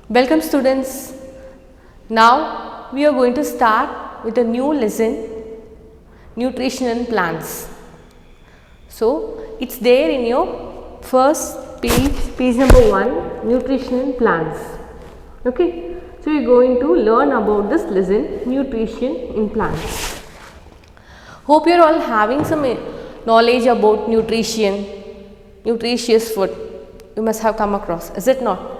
Welcome students. Now we are going to start with a new lesson, nutrition and plants. So it's there in your first page number 1, nutrition and plants. Okay. So we are going to learn about this lesson, nutrition in plants. Hope you are all having some knowledge about nutrition, nutritious food. You must have come across, is it not?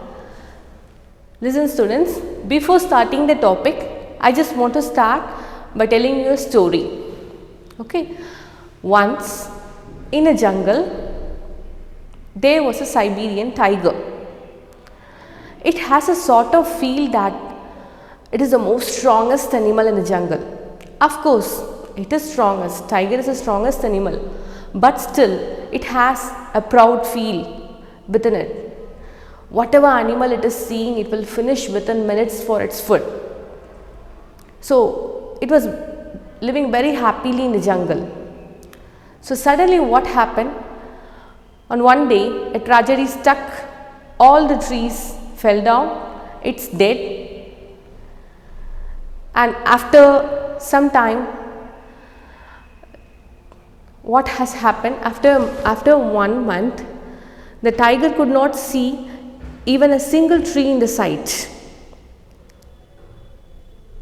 Listen students, before starting the topic, I just want to start by telling you a story. Okay. Once in a jungle, there was a Siberian tiger. It has a sort of feel that it is the most strongest animal in the jungle. Of course, it is strongest, tiger is the strongest animal, but still it has a proud feel within it. Whatever animal it is seeing, it will finish within minutes for its food. So it was living very happily in the jungle. So suddenly what happened? On one day, a tragedy struck. All the trees fell down. It's dead. And after some time, what has happened? After 1 month, the tiger could not see even a single tree in the sight.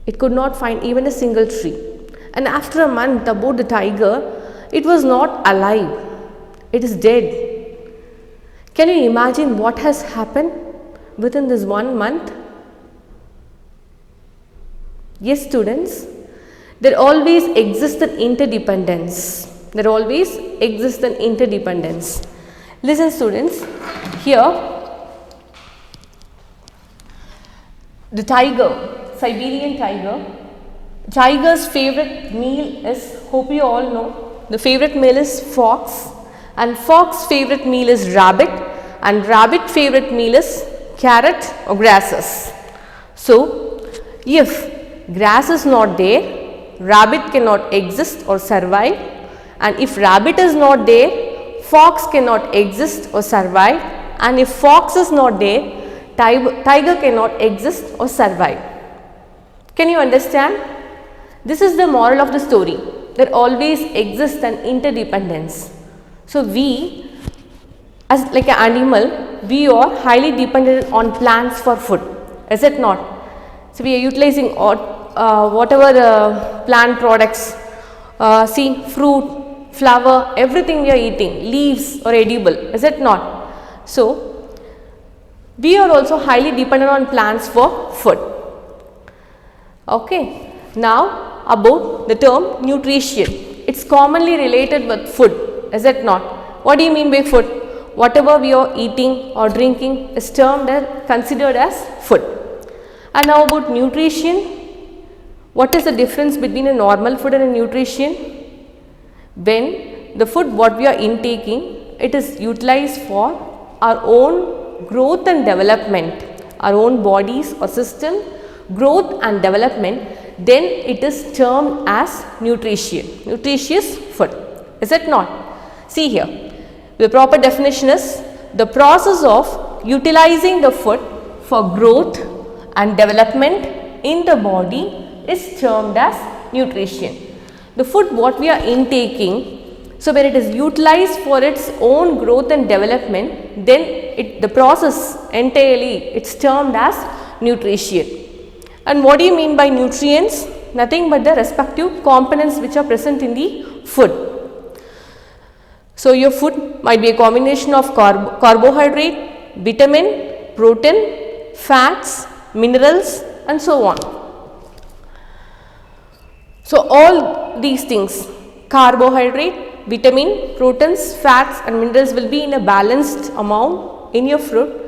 It could not find even a single tree. And after a month, about the tiger, it was not alive. It is dead. Can you imagine what has happened within this 1 month? Yes, students, there always exists an interdependence. There always exists an interdependence. Listen, students, here the tiger, Siberian tiger's favorite meal is, hope you all know, the favorite meal is fox, and fox favorite meal is rabbit, and rabbit favorite meal is carrot or grasses. So if grass is not there, rabbit cannot exist or survive, and if rabbit is not there, fox cannot exist or survive, and if fox is not there, tiger cannot exist or survive. Can you understand? This is the moral of the story. There always exists an interdependence. So we, as like an animal, we are highly dependent on plants for food, is it not? So we are utilizing whatever plant products, see, fruit, flower, everything we are eating, leaves or edible, is it not? So we are also highly dependent on plants for food. Okay. Now about the term nutrition. It's commonly related with food, is it not? What do you mean by food? Whatever we are eating or drinking is termed as, considered as food. And now about nutrition. What is the difference between a normal food and a nutrition? When the food what we are intaking, it is utilized for our own growth and development, our own bodies or system growth and development, then it is termed as nutrition, nutritious food, is it not? See here, the proper definition is the process of utilizing the food for growth and development in the body is termed as nutrition. The food what we are intaking, so when it is utilized for its own growth and development, then the process entirely it's termed as nutrition. And what do you mean by nutrients? Nothing but the respective components which are present in the food. So your food might be a combination of carbohydrate, vitamin, protein, fats, minerals and so on. So all these things, carbohydrate, vitamin, proteins, fats and minerals will be in a balanced amount in your food,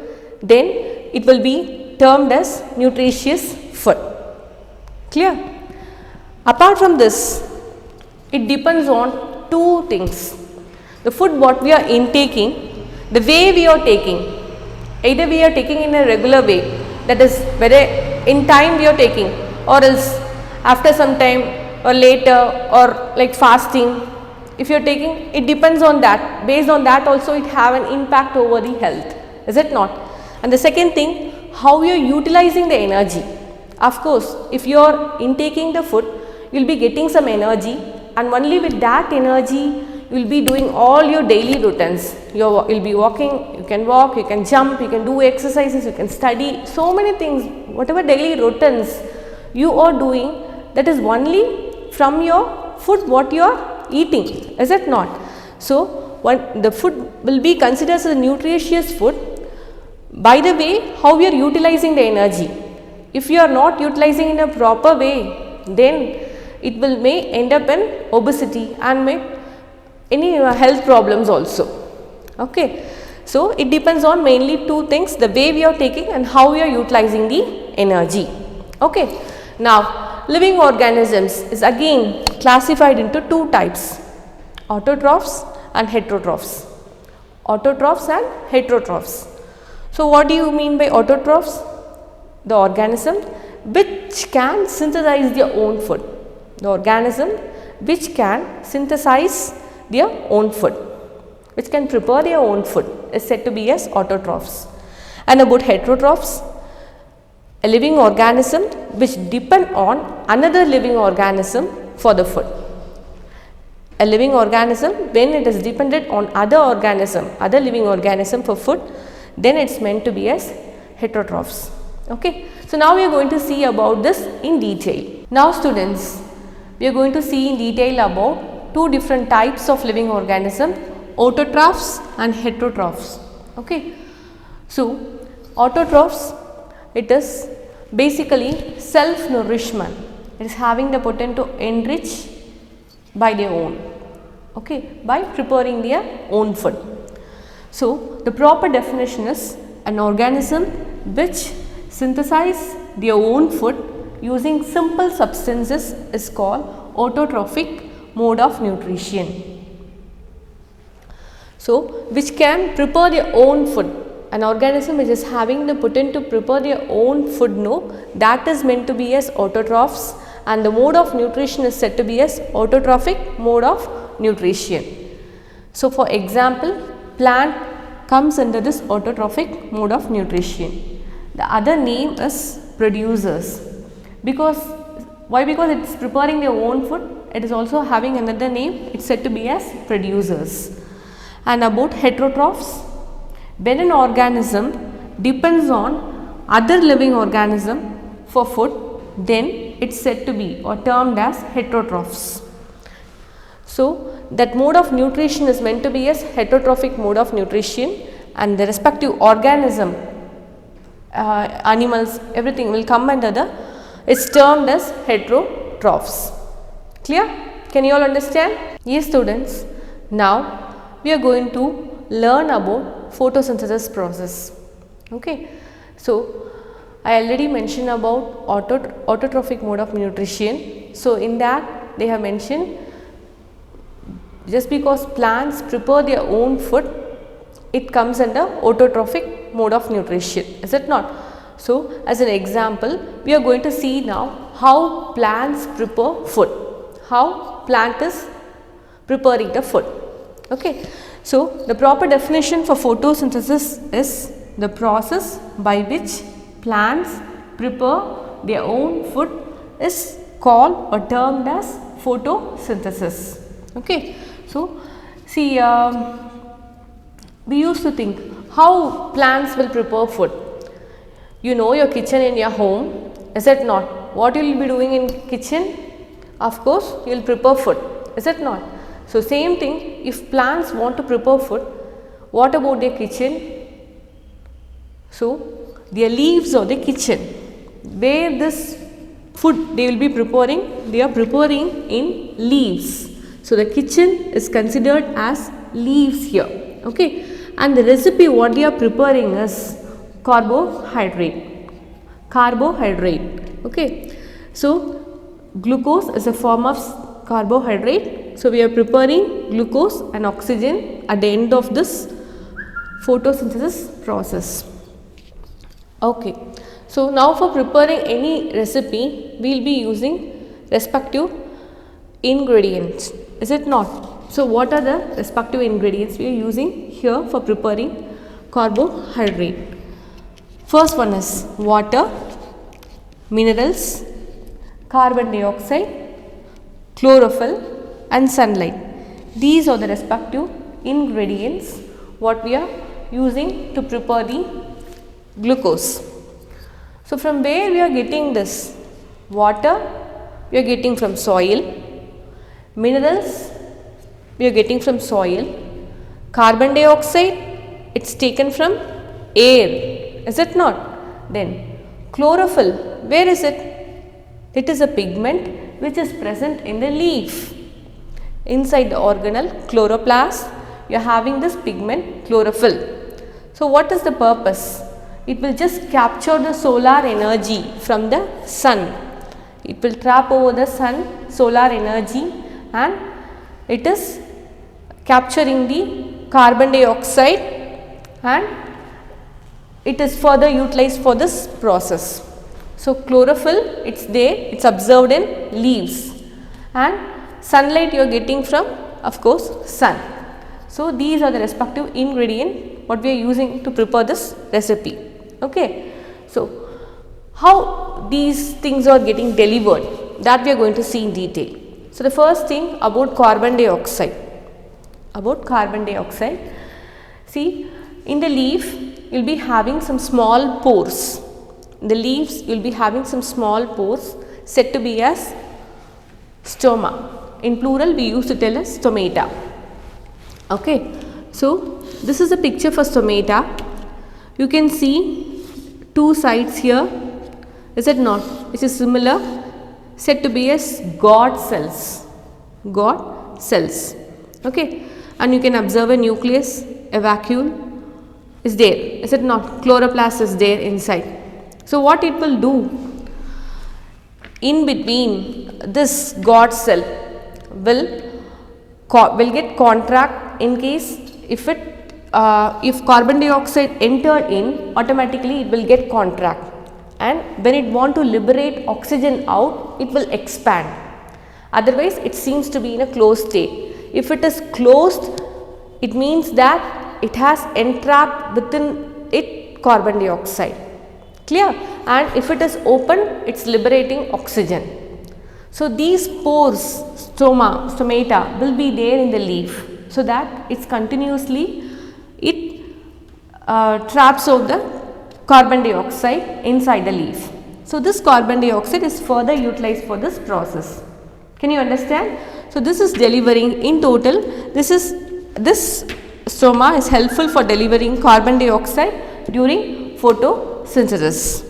then it will be termed as nutritious food. Clear? Apart from this, it depends on two things. The food what we are intaking, the way we are taking, either we are taking in a regular way, that is whether in time we are taking, or else after some time or later, or like fasting, if you are taking, it depends on that. Based on that also it have an impact over the health, is it not? And the second thing, how you are utilizing the energy. Of course, if you are intaking the food, you will be getting some energy, and only with that energy you will be doing all your daily routines. You will be walking, you can walk, you can jump, you can do exercises, you can study, so many things, whatever daily routines you are doing, that is only from your food what you are eating, is it not? So, the food will be considered as a nutritious food by the way how we are utilizing the energy. If you are not utilizing in a proper way, then it will may end up in obesity and may any health problems also. Okay. So, it depends on mainly two things, the way we are taking and how we are utilizing the energy. Okay. Now, living organisms is again classified into two types, autotrophs and heterotrophs. Autotrophs and heterotrophs. So, what do you mean by autotrophs? The organism which can synthesize their own food. The organism which can synthesize their own food, which can prepare their own food, is said to be as autotrophs. And about heterotrophs, a living organism which depend on another living organism for the food. A living organism, when it is dependent on other living organism for food, then it is meant to be as heterotrophs. Okay. So, now we are going to see about this in detail. Now students, we are going to see in detail about two different types of living organism, autotrophs and heterotrophs. Okay. So, autotrophs, it is basically self nourishment, it is having the potential to enrich by their own, okay, by preparing their own food. So, the proper definition is an organism which synthesize their own food using simple substances is called autotrophic mode of nutrition. So, which can prepare their own food. An organism which is having the potential to prepare their own food, that is meant to be as autotrophs, and the mode of nutrition is said to be as autotrophic mode of nutrition. So, for example, plant comes under this autotrophic mode of nutrition. The other name is producers, because why? Because it is preparing their own food, it is also having another name, it is said to be as producers. And about heterotrophs, when an organism depends on other living organism for food, then it is said to be or termed as heterotrophs. So, that mode of nutrition is meant to be as heterotrophic mode of nutrition, and the respective organism, animals, everything will come under the, it's termed as heterotrophs. Clear? Can you all understand? Yes students, now we are going to learn about photosynthesis process. Okay. So, I already mentioned about autotrophic mode of nutrition. So, in that they have mentioned, just because plants prepare their own food, it comes under autotrophic mode of nutrition, is it not? So, as an example, we are going to see now how plants prepare food, how plant is preparing the food. Okay. So, the proper definition for photosynthesis is the process by which plants prepare their own food is called or termed as photosynthesis. Okay. So, see, we used to think how plants will prepare food. You know your kitchen in your home, is it not? What you will be doing in kitchen? Of course, you will prepare food, is it not? So, same thing, if plants want to prepare food, what about their kitchen? So, their leaves of the kitchen, where this food they will be preparing, they are preparing in leaves. So, the kitchen is considered as leaves here, okay, and the recipe what they are preparing is carbohydrate, okay. So, glucose is a form of carbohydrate. So, we are preparing glucose and oxygen at the end of this photosynthesis process. Okay. So, now for preparing any recipe, we will be using respective ingredients, is it not? So, what are the respective ingredients we are using here for preparing carbohydrate? First one is water, minerals, carbon dioxide, chlorophyll and sunlight. These are the respective ingredients what we are using to prepare the glucose. So, from where we are getting this? Water we are getting from soil, minerals we are getting from soil, carbon dioxide it's taken from air, is it not? Then chlorophyll, where is it? It is a pigment which is present in the leaf. Inside the organelle chloroplast you are having this pigment chlorophyll. So, what is the purpose? It will just capture the solar energy from the sun. It will trap over the sun solar energy and it is capturing the carbon dioxide and it is further utilized for this process. So, chlorophyll it is there, it is observed in leaves and sunlight you are getting from of course sun. So, these are the respective ingredient what we are using to prepare this recipe. Okay. So, how these things are getting delivered, that we are going to see in detail. So, the first thing about carbon dioxide. See, in the leaf you will be having some small pores. In the leaves you will be having some small pores said to be as stoma. In plural we used to tell as stomata. Okay. So, this is a picture for stomata. You can see two sides here, is it not, which is similar, said to be as God cells, okay. And you can observe a nucleus, a vacuole is there, is it not, chloroplast is there inside. So, what it will do, in between this God cell will get contract in case if carbon dioxide entered in, automatically it will get contract, and when it want to liberate oxygen out, it will expand. Otherwise, it seems to be in a closed state. If it is closed, it means that it has entrapped within it carbon dioxide. Clear? And if it is open, it is liberating oxygen. So, these pores, stomata will be there in the leaf, so that it's continuously traps out the carbon dioxide inside the leaf. So, this carbon dioxide is further utilized for this process. Can you understand? So, this is delivering in total, this stoma is helpful for delivering carbon dioxide during photosynthesis.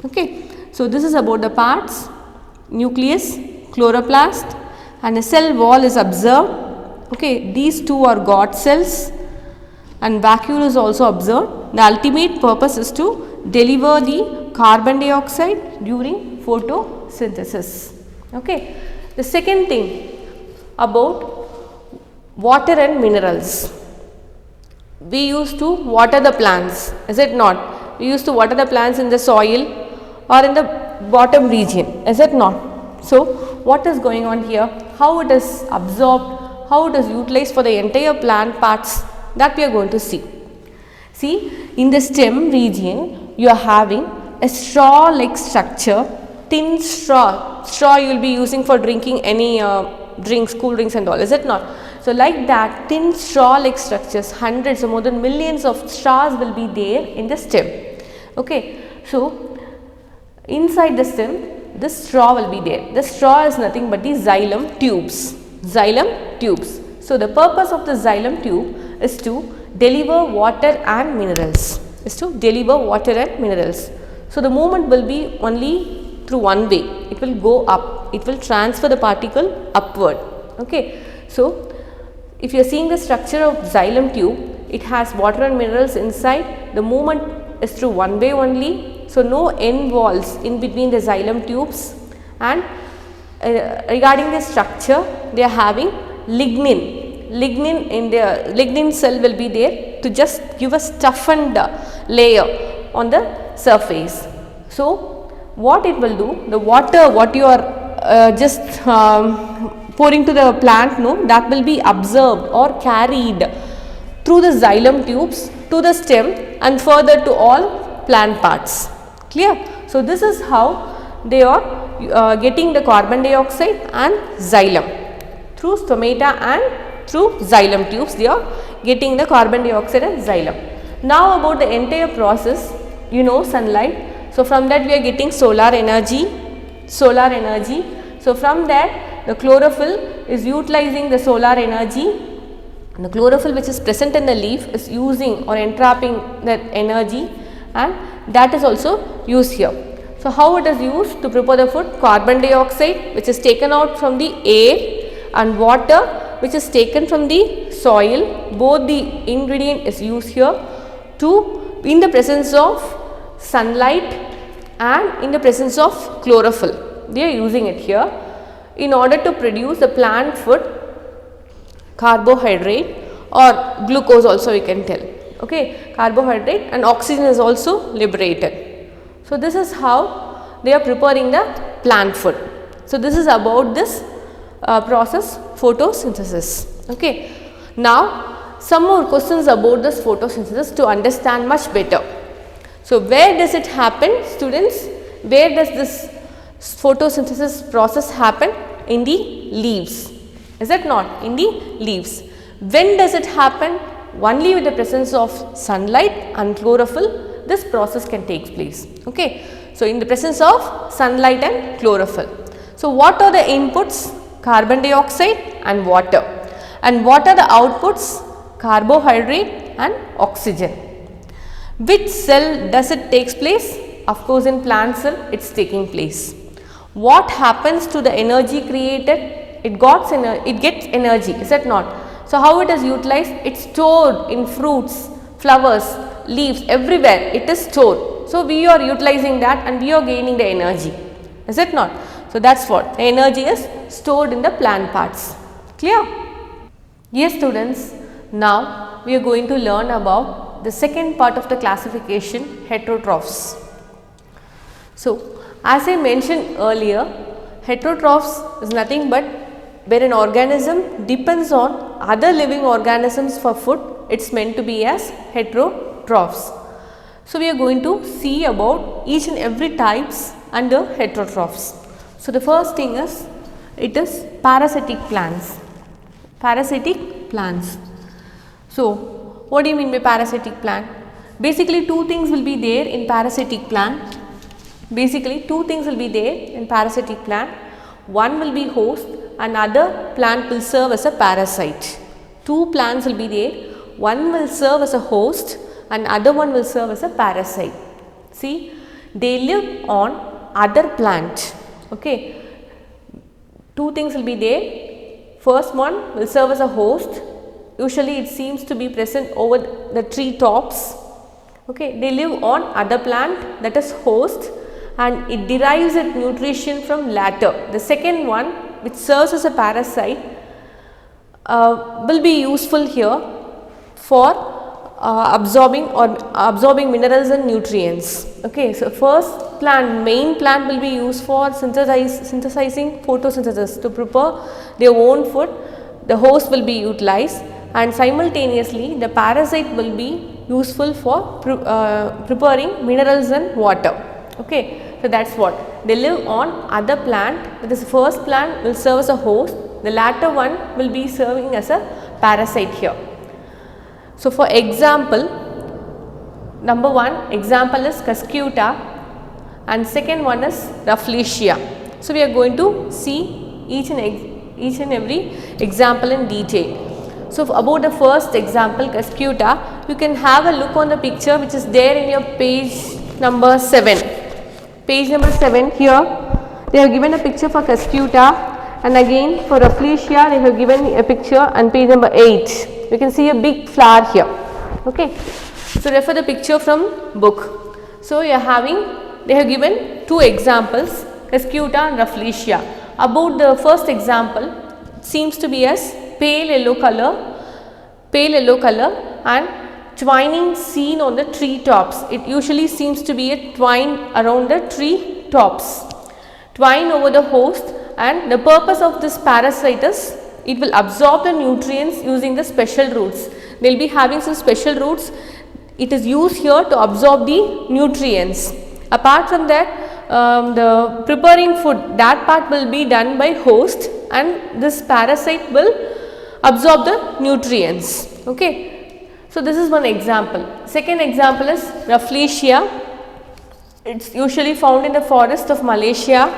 Okay. So, this is about the parts, nucleus, chloroplast and a cell wall is observed. Okay. These two are God cells and vacuole is also observed. The ultimate purpose is to deliver the carbon dioxide during photosynthesis. Okay. The second thing about water and minerals. We used to water the plants, is it not? We used to water the plants in the soil or in the bottom region, is it not? So, what is going on here? How it is absorbed, how it is utilized for the entire plant parts, that we are going to see. See, in the stem region, you are having a straw like structure, thin straw you will be using for drinking any drinks, cool drinks and all, is it not? So, like that thin straw like structures, hundreds or more than millions of straws will be there in the stem. Okay. So, inside the stem this straw will be there. The straw is nothing but the xylem tubes. So, the purpose of the xylem tube is to deliver water and minerals, So, the movement will be only through one way, it will go up, it will transfer the particle upward. Okay. So, if you are seeing the structure of xylem tube, it has water and minerals inside, the movement is through one way only. So, no end walls in between the xylem tubes, and regarding the structure, they are having lignin in the lignin cell will be there to just give a toughened layer on the surface. So, what it will do, the water what you are just pouring to the plant, that will be absorbed or carried through the xylem tubes to the stem and further to all plant parts. Clear? So, this is how they are getting the carbon dioxide and xylem through stomata and through xylem tubes. They are getting the carbon dioxide and xylem. Now, about the entire process, you know sunlight. So, from that we are getting solar energy. So, from that the chlorophyll is utilizing the solar energy. The chlorophyll which is present in the leaf is using or entrapping that energy, and that is also used here. So, how it is used to prepare the food? Carbon dioxide which is taken out from the air and water which is taken from the soil. Both the ingredient is used here to in the presence of sunlight and in the presence of chlorophyll. They are using it here in order to produce the plant food, carbohydrate or glucose also we can tell. Okay, carbohydrate and oxygen is also liberated. So, this is how they are preparing the plant food. So, this is about this process photosynthesis. Okay. Now, some more questions about this photosynthesis to understand much better. So, where does it happen, students? Where does this photosynthesis process happen? In the leaves. Is it not? In the leaves. When does it happen? Only with the presence of sunlight and chlorophyll, this process can take place. Okay. So, in the presence of sunlight and chlorophyll. So, what are the inputs? Carbon dioxide and water. And what are the outputs? Carbohydrate and oxygen. Which cell does it takes place? Of course, in plant cell it is taking place. What happens to the energy created? It gets energy, is it not? So, how it is utilized? It is stored in fruits, flowers, leaves, everywhere it is stored. So, we are utilizing that and we are gaining the energy, is it not? So, that is what the energy is stored in the plant parts. Clear? Yes, students. Now, we are going to learn about the second part of the classification, heterotrophs. So, as I mentioned earlier, heterotrophs is nothing but where an organism depends on other living organisms for food, it is meant to be as heterotrophs. So, we are going to see about each and every types under heterotrophs. So, the first thing is it is parasitic plants. Parasitic plants. So, what do you mean by parasitic plant? Basically, two things will be there in parasitic plant. Basically, two things will be there in parasitic plant. One will be host, another plant will serve as a parasite. Two plants will be there. One will serve as a host and other one will serve as a parasite. See, they live on other plant. Okay. Two things will be there. First one will serve as a host. Usually it seems to be present over the tree tops. Okay. They live on other plant, that is host, and it derives its nutrition from latter. The second one, which serves as a parasite, will be useful here for absorbing minerals and nutrients. Okay. So, first plant, main plant will be used for synthesizing photosynthesis to prepare their own food. The host will be utilized, and simultaneously the parasite will be useful for preparing minerals and water. Okay. So, that is what they live on other plant. This first plant will serve as a host, the latter one will be serving as a parasite here. So, for example, number one example is Cuscuta and second one is Rafflesia. So, we are going to see each and every example in detail. So, about the first example Cuscuta, you can have a look on the picture which is there in your page number 7. Page number 7 here, they have given a picture for Cuscuta, and again for Rafflesia they have given a picture on page number 8. You can see a big flower here. Okay. So, refer the picture from book. So, you are having, they have given two examples, Cuscuta and Rafflesia. About the first example, it seems to be as pale yellow color and twining seen on the tree tops. It usually seems to be a twine around the tree tops, twine over the host, and the purpose of this parasite is it will absorb the nutrients using the special roots. They will be having some special roots it is used here to absorb the nutrients. Apart from that, the preparing food, that part will be done by host, and this parasite will absorb the nutrients. Okay. So, this is one example. Second example is Rafflesia. It is usually found in the forest of Malaysia,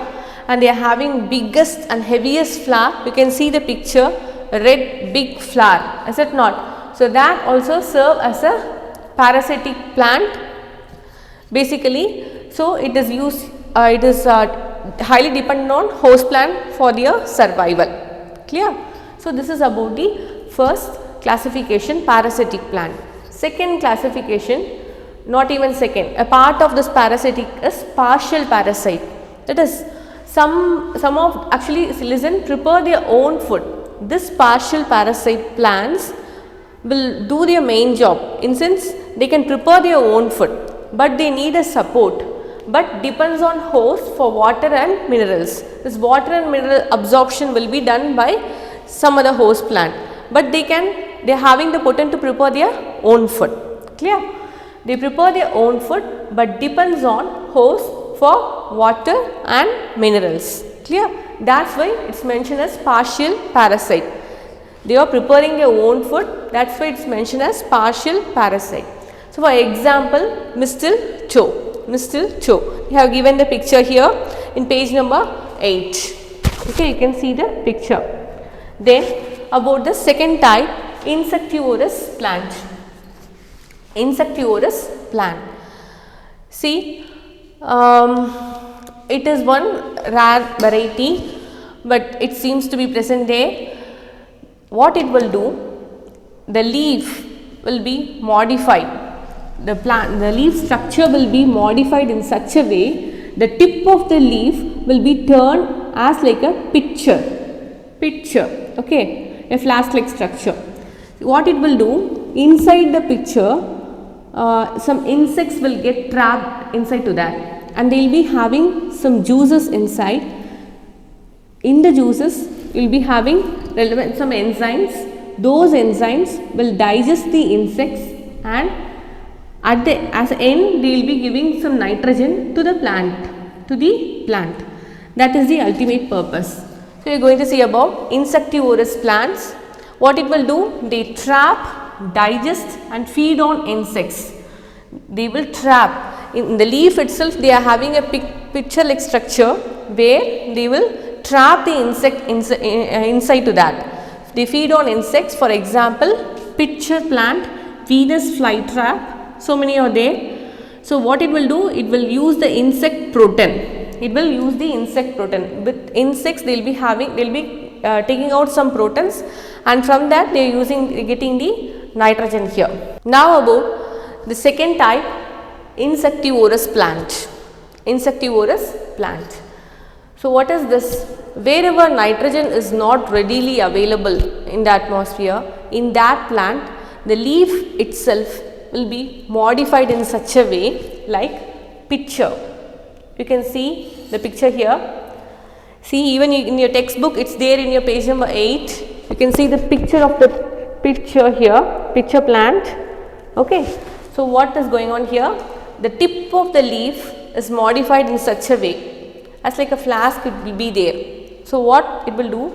and they are having biggest and heaviest flower. You can see the picture, red big flower, is it not? So, that also serve as a parasitic plant basically. So, it is used, it is highly dependent on host plant for their survival. Clear? So, this is about the first classification, parasitic plant. Second classification, not even second, a part of this parasitic is partial parasite. That is, some of, actually listen, prepare their own food. This partial parasite plants will do their main job, in sense they can prepare their own food, but they need a support, but depends on host for water and minerals. This water and mineral absorption will be done by some other host plant, but they are having the potential to prepare their own food. Clear? They prepare their own food, but depends on host for water and minerals. Clear? That's why it is mentioned as partial parasite. They are preparing their own food, that is why it is mentioned as partial parasite. So, for example, mistletoe. Mistletoe. We have given the picture here in page number 8. Okay, you can see the picture. Then, about the second type, insectivorous plant. Insectivorous plant. See, it is one rare variety, but it seems to be present there. What it will do? The leaf will be modified. The leaf structure will be modified in such a way, the tip of the leaf will be turned as like a pitcher, okay, a flask like structure. What it will do? Inside the pitcher, some insects will get trapped inside to that, and they will be having some juices inside. In the juices, you will be having some enzymes. Those enzymes will digest the insects, and as end they will be giving some nitrogen to the plant, That is the ultimate purpose. So, you are going to see about insectivorous plants. What it will do? They trap, digest and feed on insects. They will trap. In the leaf itself, they are having a pitcher like structure where they will trap the insect inside to that. They feed on insects. For example, pitcher plant, Venus flytrap. So many are there. So, what it will do? It will use the insect protein. With insects, they will be taking out some proteins, and from that they are getting the nitrogen here. Now, about the second type, insectivorous plant. So, what is this? Wherever nitrogen is not readily available in the atmosphere, in that plant, the leaf itself will be modified in such a way like pitcher. You can see the picture here. See, even in your textbook, it is there in your page number 8. You can see the picture of the pitcher here, pitcher plant. Okay. So, what is going on here? The tip of the leaf is modified in such a way as like a flask, it will be there. So, what it will do?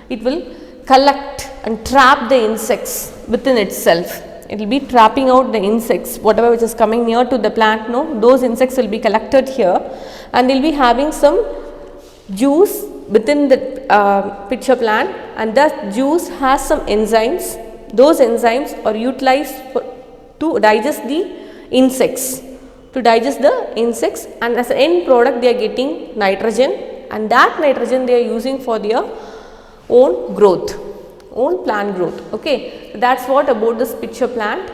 It will collect and trap the insects within itself. It will be trapping out the insects, whatever which is coming near to the plant, those insects will be collected here, and they will be having some juice within the pitcher plant, and that juice has some enzymes. Those enzymes are utilized to digest the insects, and as an end product they are getting nitrogen, and that nitrogen they are using for their own plant growth. Okay, so that's what about this pitcher plant.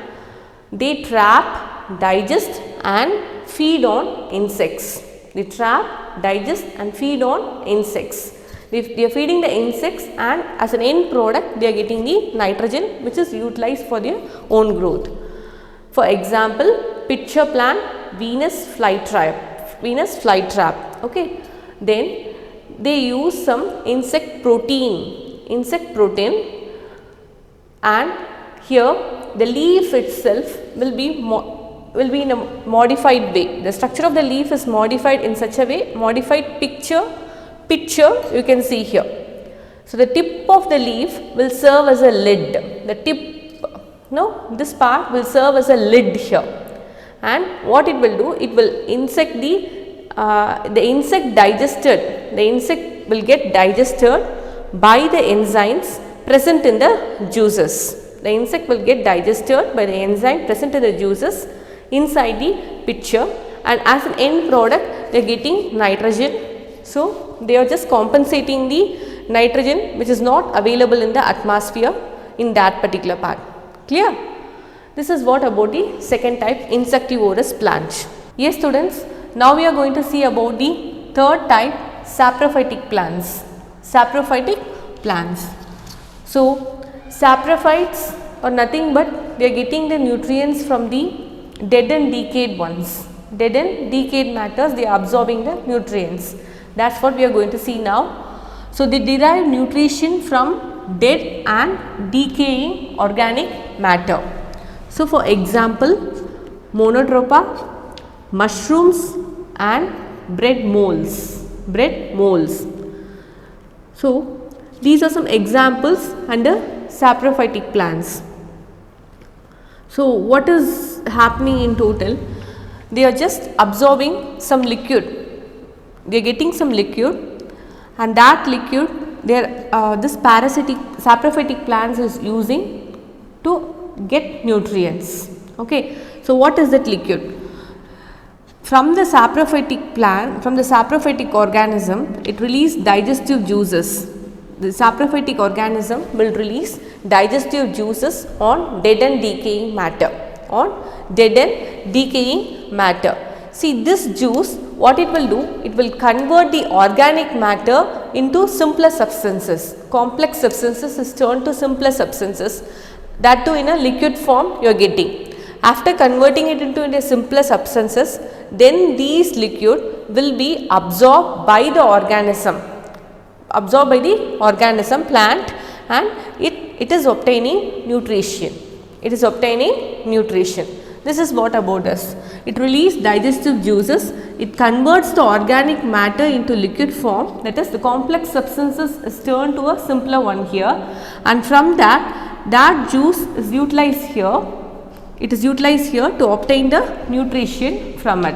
They trap, digest and feed on insects. They are feeding the insects, and as an end product they are getting the nitrogen which is utilized for their own growth. For example, pitcher plant, Venus flytrap. Okay, then they use some insect protein, and here the leaf itself will be will be in a modified way. The structure of the leaf is modified in such a way, modified picture you can see here. So, the tip of the leaf will serve as a lid, the tip, this part will serve as a lid here, and what it will do, it will insect the insect digested, the insect will get digested by the enzymes present in the juices. The insect will get digested by the enzyme present in the juices inside the pitcher, and as an end product they are getting nitrogen. So, they are just compensating the nitrogen which is not available in the atmosphere in that particular part. Clear? This is what about the second type, insectivorous plant. Yes students, now we are going to see about the third type, saprophytic plants. Saprophytic plants. So, saprophytes are nothing but they are getting the nutrients from the dead and decayed ones. Dead and decayed matters, they are absorbing the nutrients. That is what we are going to see now. So, they derive nutrition from dead and decaying organic matter. So, for example, monotropa, mushrooms and bread molds. So, these are some examples under saprophytic plants. So, what is happening in total? They are just absorbing some liquid. They are getting some liquid, and that liquid this parasitic saprophytic plants is using to get nutrients. Okay. So, what is that liquid? From the saprophytic plant, from the saprophytic organism, it releases digestive juices. The saprophytic organism will release digestive juices on dead and decaying matter. See, this juice, what it will do? It will convert the organic matter into simpler substances. Complex substances is turned to simpler substances, that too in a liquid form you are getting. After converting it into a simpler substances, then these liquid will be absorbed by the organism, plant, and it is obtaining nutrition. This is what about us. It releases digestive juices, it converts the organic matter into liquid form, that is the complex substances is turned to a simpler one here, and from that juice is utilized here. It is utilized here to obtain the nutrition from it.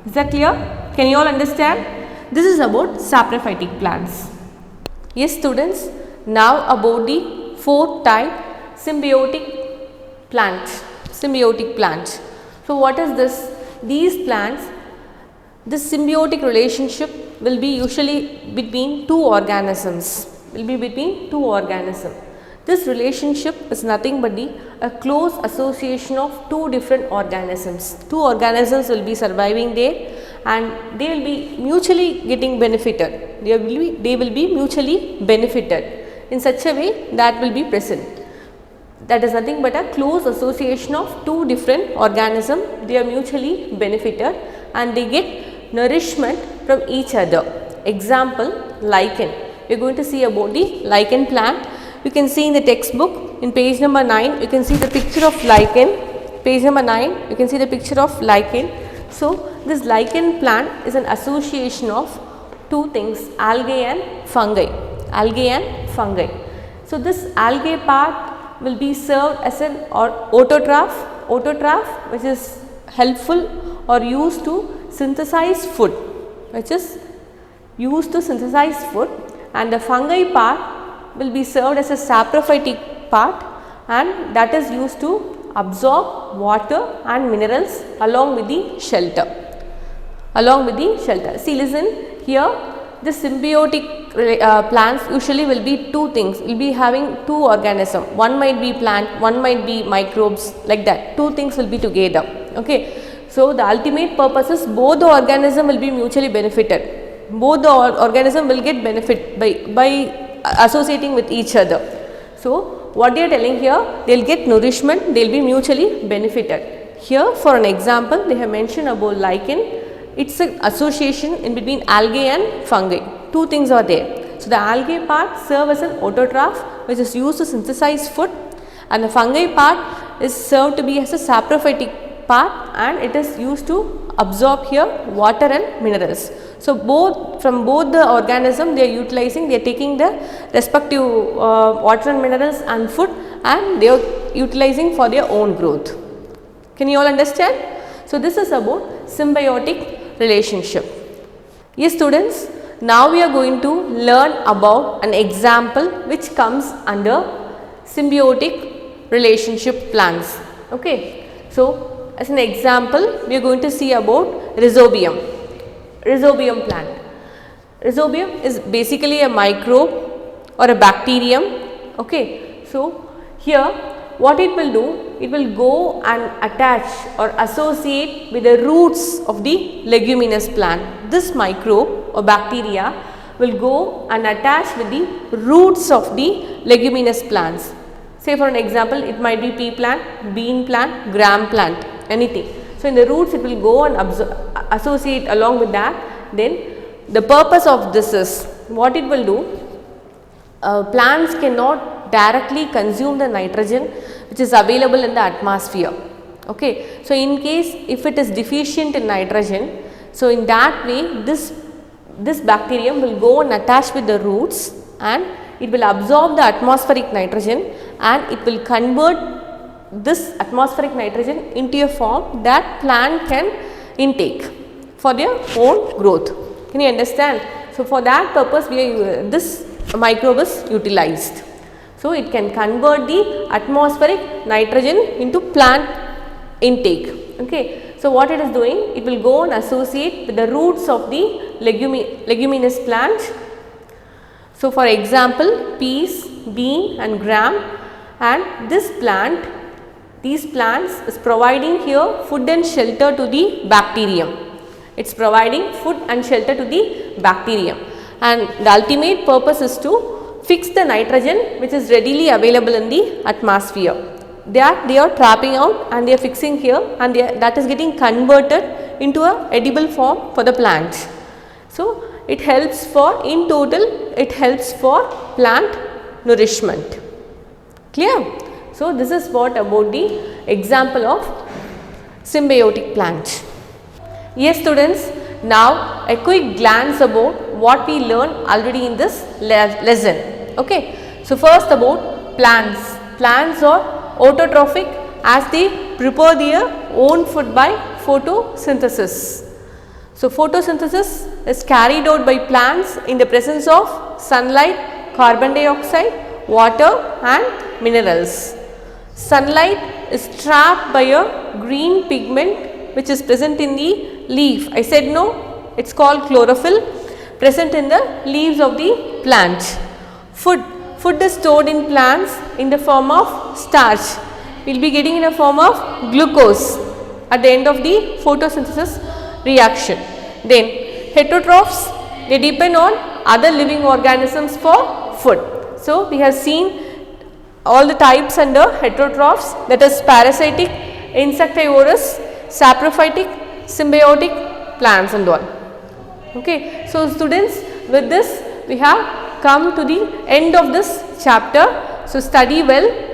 Is that clear? Can you all understand? This is about saprophytic plants. Yes students, now about the fourth type, symbiotic plant. So, what is this? These plants, this symbiotic relationship will be usually between two organisms. This relationship is nothing but a close association of two different organisms. Two organisms will be surviving there, and they will be mutually getting benefited. They will be mutually benefited in such a way that will be present. That is nothing but a close association of two different organisms. They are mutually benefited and they get nourishment from each other. Example, lichen. We are going to see about the lichen plant. You can see in the textbook in page number 9, you can see the picture of lichen. Page number 9, you can see the picture of lichen. So, this lichen plant is an association of two things, algae and fungi. So, this algae part will be served as an autotroph, which is helpful or used to synthesize food, and the fungi part will be served as a saprophytic part, and that is used to absorb water and minerals along with the shelter. See, listen here, the symbiotic plants usually will be two things, will be having two organisms. One might be plant, one might be microbes, like that. Two things will be together. Okay. So, the ultimate purpose is both the organism will be mutually benefited. Both the organism will get benefit by associating with each other. So, what they are telling here, they will get nourishment, they will be mutually benefited. Here for an example, they have mentioned about lichen. It is an association in between algae and fungi. Two things are there. So, the algae part serves as an autotroph, which is used to synthesize food, and the fungi part is served to be as a saprophytic part and it is used to absorb here water and minerals. So from both the organism they are utilizing, they are taking the respective water and minerals and food and they are utilizing for their own growth. Can you all understand? So this is about symbiotic relationship. Yes students, now we are going to learn about an example which comes under symbiotic relationship plants. Okay. So as an example we are going to see about Rhizobium. Rhizobium plant. Rhizobium is basically a microbe or a bacterium. Okay. So here what it will do, it will go and attach or associate with the roots of the leguminous plant. This microbe or bacteria will go and attach with the roots of the leguminous plants. Say for an example, it might be pea plant, bean plant, gram plant, anything. So in the roots it will go and associate along with that. Then the purpose of this is, what it will do, plants cannot directly consume the nitrogen which is available in the atmosphere. Okay. So in case if it is deficient in nitrogen, so in that way this bacterium will go and attach with the roots and it will absorb the atmospheric nitrogen and it will convert this atmospheric nitrogen into a form that plant can intake for their own growth. Can you understand? So for that purpose this microbe is utilized. So it can convert the atmospheric nitrogen into plant intake. Okay. So what it is doing, it will go and associate with the roots of the leguminous plant. So for example, peas, bean and gram, and this plant, these plants is providing here food and shelter to the bacterium. It is providing food and shelter to the bacterium and the ultimate purpose is to fix the nitrogen which is readily available in the atmosphere. They are trapping out and they are fixing here and that is getting converted into a edible form for the plant. So it helps for, in total it helps for plant nourishment. Clear? So this is what about the example of symbiotic plant. Yes students, now a quick glance about what we learned already in this lesson. Okay. So first about plants. Plants are autotrophic as they prepare their own food by photosynthesis. So photosynthesis is carried out by plants in the presence of sunlight, carbon dioxide, water and minerals. Sunlight is trapped by a green pigment which is present in the leaf. I said no, it is called chlorophyll, present in the leaves of the plant. Food is stored in plants in the form of starch. We will be getting in a form of glucose at the end of the photosynthesis reaction. Then heterotrophs, they depend on other living organisms for food. So we have seen all the types under heterotrophs, that is parasitic, insectivorous, saprophytic, symbiotic plants and all. Okay. So students, with this we have come to the end of this chapter. So study well.